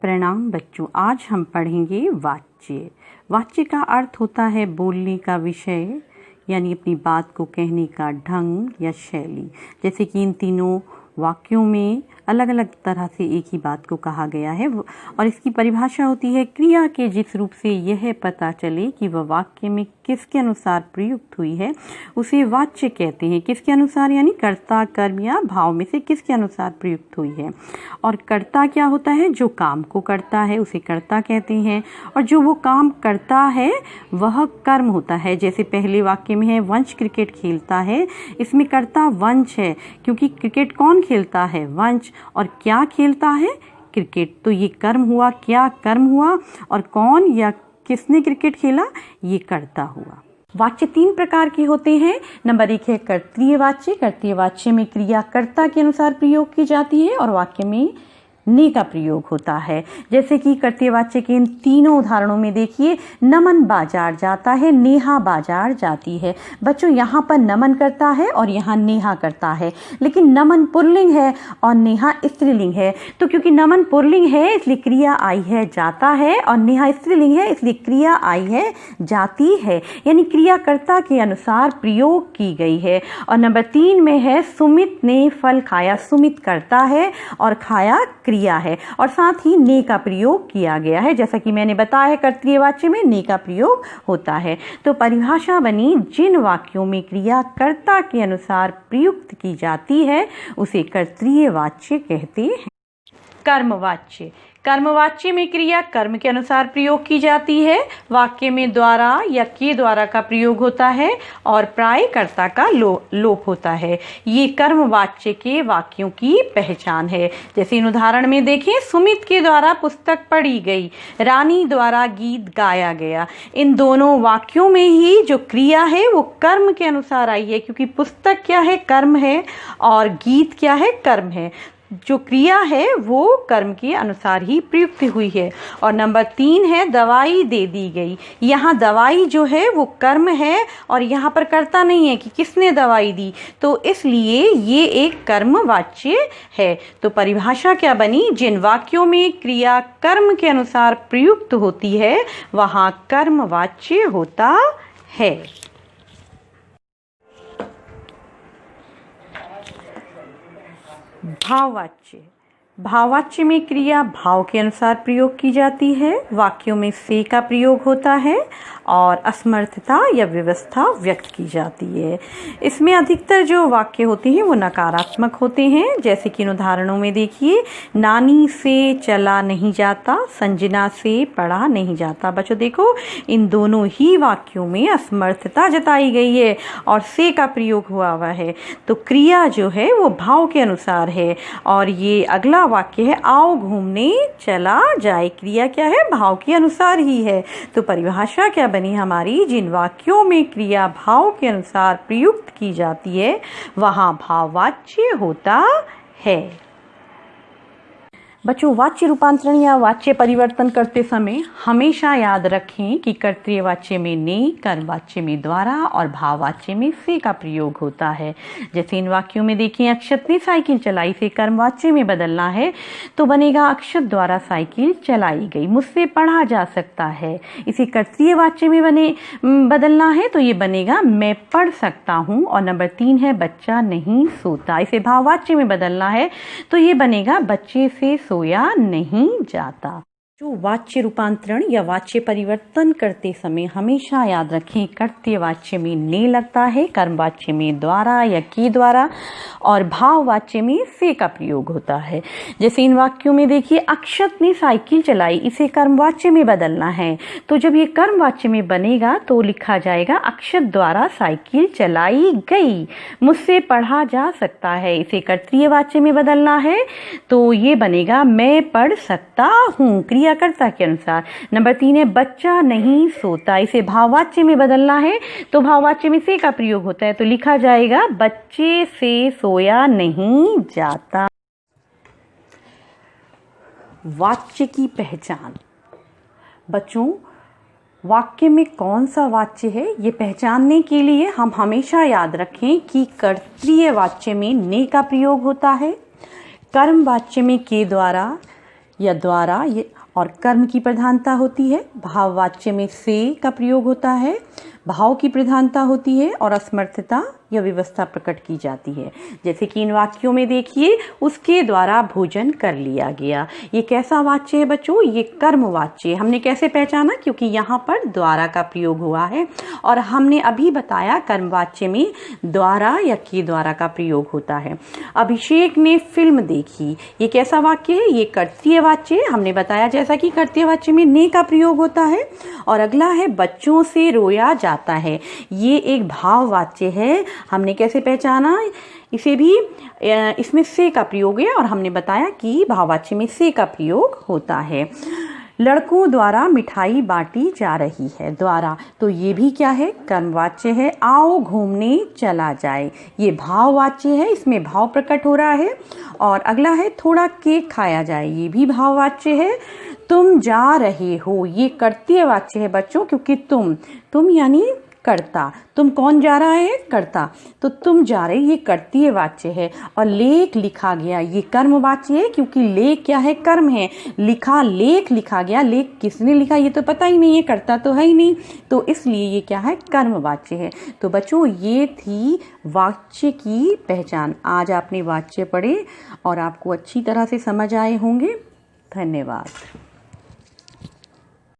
प्रणाम बच्चों, आज हम पढ़ेंगे वाच्य। वाच्य का अर्थ होता है बोलने का विषय, यानी अपनी बात को कहने का ढंग या शैली। जैसे कि इन तीनों वाक्यों में अलग अलग तरह से एक ही बात को कहा गया है और इसकी परिभाषा होती है क्रिया के जिस रूप से यह पता चले कि वह वाक्य में किसके अनुसार प्रयुक्त हुई है उसे वाच्य कहते हैं। किसके अनुसार, यानी कर्ता, कर्म या भाव में से किसके अनुसार प्रयुक्त हुई है। और कर्ता क्या होता है? जो काम को करता है उसे कर्ता कहते हैं, और जो वो काम करता है वह कर्म होता है। जैसे पहले वाक्य में है वंश क्रिकेट खेलता है, इसमें कर्ता वंश है क्योंकि क्रिकेट कौन खेलता है? वंश। और क्या खेलता है? क्रिकेट। तो ये कर्म हुआ, क्या कर्म हुआ, और कौन या किसने क्रिकेट खेला, ये कर्ता हुआ। वाच्य तीन प्रकार के होते हैं। नंबर 1 है कर्तृय वाच्य। कर्तृय वाच्य में क्रिया कर्ता के अनुसार प्रयोग की जाती है और वाक्य में ने का प्रयोग होता है। जैसे कि कर्तृय वाच्य के इन तीनों उदाहरणों में देखिए, नमन बाजार जाता है, नेहा बाजार जाती है। बच्चों, यहाँ पर नमन करता है और यहाँ नेहा करता है, लेकिन नमन पुल्लिंग है और नेहा स्त्रीलिंग है। तो क्योंकि नमन पुल्लिंग है इसलिए क्रिया आई है जाता है, और नेहा स्त्रीलिंग है इसलिए क्रिया आई है जाती है, यानी क्रिया कर्ता के अनुसार प्रयोग की गई है। और नंबर 3 में है सुमित ने फल खाया। सुमित करता है और खाया क्रिया है, और साथ ही ने का प्रयोग किया गया है। जैसा कि मैंने बताया, कर्तृय वाच्य में ने का प्रयोग होता है। तो परिभाषा बनी, जिन वाक्यों में क्रिया कर्ता के अनुसार प्रयुक्त की जाती है उसे कर्तृय वाच्य कहते हैं। कर्मवाच्य। कर्मवाच्य में क्रिया कर्म के अनुसार प्रयोग की जाती है। वाक्य में द्वारा या के द्वारा का प्रयोग होता है और प्राय कर्ता का लोप होता है। ये कर्मवाच्य के वाक्यों की पहचान है। जैसे इन उदाहरण में देखें, सुमित के द्वारा पुस्तक पढ़ी गई, रानी द्वारा गीत गाया गया। इन दोनों वाक्यों में ही जो क्रिया है वो कर्म के अनुसार आई है, क्योंकि पुस्तक क्या है? कर्म है, और गीत क्या है? कर्म है। जो क्रिया है वो कर्म के अनुसार ही प्रयुक्त हुई है। और नंबर 3 है दवाई दे दी गई। यहाँ दवाई जो है वो कर्म है और यहाँ पर कर्ता नहीं है कि किसने दवाई दी, तो इसलिए ये एक कर्मवाच्य है। तो परिभाषा क्या बनी? जिन वाक्यों में क्रिया कर्म के अनुसार प्रयुक्त होती है वहाँ कर्मवाच्य होता है। भाववाच्य। भाववाच्य में क्रिया भाव के अनुसार प्रयोग की जाती है। वाक्यों में से का प्रयोग होता है और असमर्थता या व्यवस्था व्यक्त की जाती है। इसमें अधिकतर जो वाक्य होते हैं वो नकारात्मक होते हैं। जैसे कि इन उदाहरणों में देखिए, नानी से चला नहीं जाता, संजना से पढ़ा नहीं जाता। बच्चों देखो, इन दोनों ही वाक्यों में असमर्थता जताई गई है और से का प्रयोग हुआ हुआ है। तो क्रिया जो है वो भाव के अनुसार है। और ये अगला वाक्य है, आओ घूमने चला जाए। क्रिया क्या है? भाव के अनुसार ही है। तो परिभाषा क्या बनी हमारी? जिन वाक्यों में क्रिया भाव के अनुसार प्रयुक्त की जाती है वहां भाववाच्य होता है। बच्चों, वाच्य रूपांतरण या वाच्य परिवर्तन करते समय हमेशा याद रखें कि कर्तृय वाच्य में ने, कर्मवाच्य में द्वारा और भाववाच्य में से का प्रयोग होता है। जैसे इन वाक्यों में देखिए, अक्षत ने साइकिल चलाई से कर्मवाच्य में बदलना है तो बनेगा अक्षत द्वारा साइकिल चलाई गई। मुझसे पढ़ा जा सकता है, इसे कर्तृय वाच्य में बदलना है तो ये बनेगा मैं पढ़ सकता हूँ। और नंबर 3 है बच्चा नहीं सोता, इसे भाववाच्य में बदलना है तो ये बनेगा बच्चे से सोया नहीं जाता। जो वाच्य रूपांतरण या वाच्य परिवर्तन करते समय हमेशा याद रखें, कर्तृय वाच्य में ने लगता है, कर्मवाच्य में द्वारा या के द्वारा, और भाववाच्य में से का प्रयोग होता है। जैसे इन वाक्यों में देखिए, अक्षत ने साइकिल चलाई, इसे कर्मवाच्य में बदलना है तो जब ये कर्मवाच्य में बनेगा तो लिखा जाएगा अक्षत द्वारा साइकिल चलाई गई। मुझसे पढ़ा जा सकता है, इसे कर्तृय वाच्य में बदलना है तो ये बनेगा मैं पढ़ सकता हूँ, क्रिया कर्ता के अनुसार। नंबर 3 है बच्चा नहीं सोता, इसे भाववाच्य में बदलना है तो भाववाच्य में से का प्रयोग होता है तो लिखा जाएगा बच्चे से सोया नहीं जाता। वाच्य की पहचान। बच्चों, वाक्य में कौन सा वाच्य है ये पहचानने के लिए हम हमेशा याद रखें कि कर्तृय वाच्य में ने का प्रयोग होता है, कर्म वाच्य में के द्वारा, या द्वारा ये और कर्म की प्रधानता होती है। भाववाच्य में से का प्रयोग होता है, भाव की प्रधानता होती है और असमर्थता या व्यवस्था प्रकट की जाती है। जैसे कि इन वाक्यों में देखिए, उसके द्वारा भोजन कर लिया गया। ये कैसा वाच्य है बच्चों? ये कर्म वाच्य। हमने कैसे पहचाना? क्योंकि यहाँ पर द्वारा का प्रयोग हुआ है और हमने अभी बताया कर्म वाच्य में द्वारा या के द्वारा का प्रयोग होता है। अभिषेक ने फिल्म देखी, ये कैसा वाक्य है? ये कर्तृय वाच्य है। हमने बताया जैसा कि कर्तृय वाच्य में ने का प्रयोग होता है। और अगला है बच्चों से रोया जाता है, ये एक भाव वाच्य है। हमने कैसे पहचाना? इसे भी इसमें से का प्रयोग है और हमने बताया कि भाववाच्य में से का प्रयोग होता है। लड़कों द्वारा मिठाई बांटी जा रही है, द्वारा, तो ये भी क्या है? कर्मवाच्य है। आओ घूमने चला जाए, ये भाववाच्य है, इसमें भाव प्रकट हो रहा है। और अगला है थोड़ा केक खाया जाए, ये भी भाववाच्य है। तुम जा रहे हो, ये कर्तृय वाच्य है बच्चों, क्योंकि तुम यानी कर्ता, तुम कौन जा रहा है? कर्ता, तो तुम जा रहे, ये कर्तृय वाच्य है। और लेख लिखा गया, ये कर्म वाच्य है, क्योंकि लेख क्या है? कर्म है। लेख लिखा गया, लेख किसने लिखा ये तो पता ही नहीं है, कर्ता तो है ही नहीं, तो इसलिए ये क्या है? कर्म वाच्य है। तो बच्चों ये थी वाच्य की पहचान। आज आपने वाच्य पढ़े और आपको अच्छी तरह से समझ आए होंगे। धन्यवाद।